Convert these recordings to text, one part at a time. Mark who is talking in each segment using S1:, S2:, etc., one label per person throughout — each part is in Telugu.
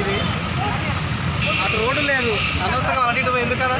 S1: ఇది అటు రోడ్డు లేదు అనవసరంగా అటు ఇటు ఎందుకు కదా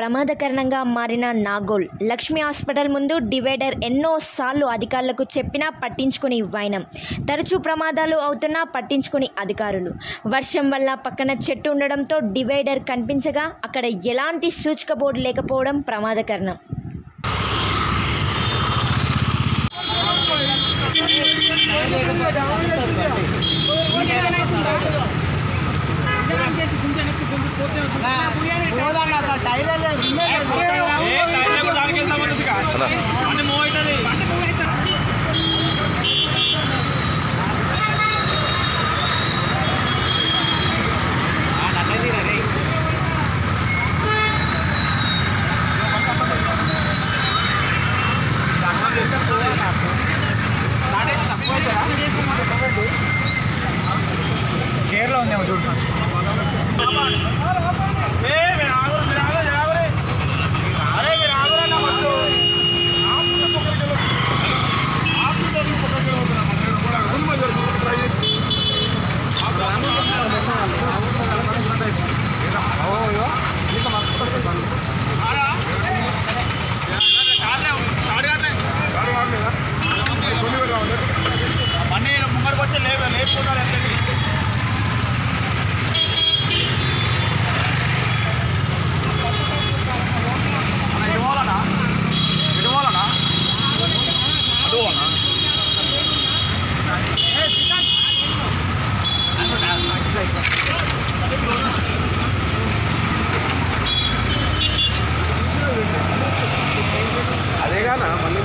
S2: ప్రమాదకరంగా మారిన నాగోల్ లక్ష్మీ హాస్పిటల్ ముందు డివైడర్ ఎన్నోసార్లు అధికారులకు చెప్పినా పట్టించుకుని వైనం. తరచూ ప్రమాదాలు అవుతున్నా పట్టించుకుని అధికారులు. వర్షం వల్ల పక్కన చెట్టు ఉండడంతో డివైడర్ కనిపించగా అక్కడ ఎలాంటి సూచిక బోర్డు లేకపోవడం ప్రమాదకరం. కేరళ ఉందేమో చూడు ఫస్ట్ అన్నీ ముంగడికి వచ్చి లేపుకుంటారు. అదేగానా మళ్ళీ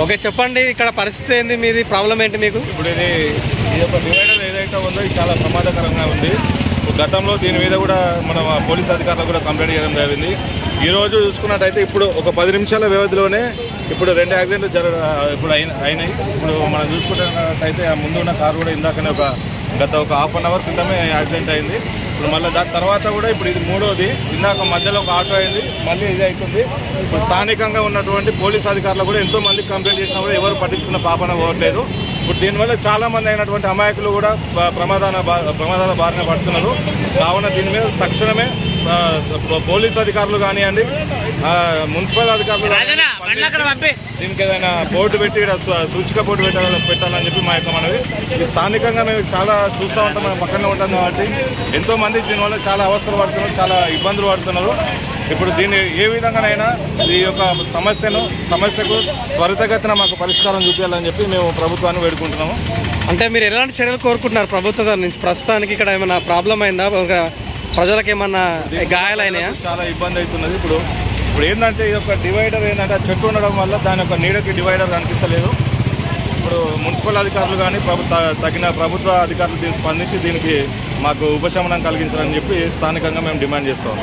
S2: ఓకే చెప్పండి, ఇక్కడ పరిస్థితి ఏంది, మీది ప్రాబ్లం ఏంటి మీకు?
S3: ఇప్పుడు ఇది ఒక డివైడర్ ఏదైతే ఉందో ఇది చాలా ప్రమాదకరంగా ఉంది. గతంలో దీని మీద కూడా మన పోలీస్ అధికారులు కూడా కంప్లైంట్ చేయడం జరిగింది. ఈరోజు చూసుకున్నట్టయితే ఇప్పుడు ఒక 10 నిమిషాల వ్యవధిలోనే ఇప్పుడు 2 యాక్సిడెంట్లు ఇప్పుడు అయినాయి. ఇప్పుడు మనం చూసుకున్నట్టయితే ఆ ముందు ఉన్న కారు కూడా ఇందాకనే గత ఒక హాఫ్ అన్ అవర్ క్రితమే యాక్సిడెంట్ అయింది. ఇప్పుడు మళ్ళీ దాని తర్వాత కూడా ఇప్పుడు ఇది 3వది. ఇందాక మధ్యలో ఒక ఆటో అయింది, మళ్ళీ ఇది అవుతుంది. ఇప్పుడు స్థానికంగా ఉన్నటువంటి పోలీస్ అధికారులు కూడా ఎంతో మంది కంప్లైంట్ చేసినా కూడా ఎవరు పట్టించుకున్న పాపన పోవట్లేదు. ఇప్పుడు దీనివల్ల చాలా మంది అయినటువంటి అమాయకులు కూడా ప్రమాదాల బారిన పడుతున్నారు. కావున దీని మీద తక్షణమే పోలీస్ అధికారులు కానివ్వండి, మున్సిపల్ అధికారులు దీనికి ఏదైనా బోర్డు పెట్టి సూచిక బోర్డు పెట్టాలని చెప్పి మా యొక్క మనవి. ఈ స్థానికంగా మేము చాలా చూస్తూ ఉంటాం, మేము పక్కనే ఉంటాం కాబట్టి ఎంతో మంది దీనివల్ల చాలా అవస్థలు పడుతున్నారు, చాలా ఇబ్బందులు పడుతున్నారు. ఇప్పుడు దీన్ని ఏ విధంగానైనా ఈ యొక్క సమస్యకు త్వరితగతిన మాకు పరిష్కారం చూపించాలని చెప్పి మేము ప్రభుత్వాన్ని వేడుకుంటున్నాము.
S1: అంటే మీరు ఎలాంటి చర్యలు కోరుకుంటున్నారు ప్రభుత్వం నుంచి? ప్రస్తుతానికి ఇక్కడ ఏమైనా ప్రాబ్లం అయిందా, ప్రజలకు ఏమన్నా గాయాలైనాయా?
S3: చాలా ఇబ్బంది అవుతున్నది. ఇప్పుడు ఏంటంటే ఈ యొక్క డివైడర్ ఏంటంటే చెట్టు ఉండడం వల్ల దాని యొక్క నీడకి డివైడర్ కనిపిస్తలేదు. ఇప్పుడు మున్సిపల్ అధికారులు కానీ తగిన ప్రభుత్వ అధికారులు దీన్ని స్పందించి దీనికి మాకు ఉపశమనం కలిగించాలని చెప్పి స్థానికంగా మేము డిమాండ్ చేస్తాం.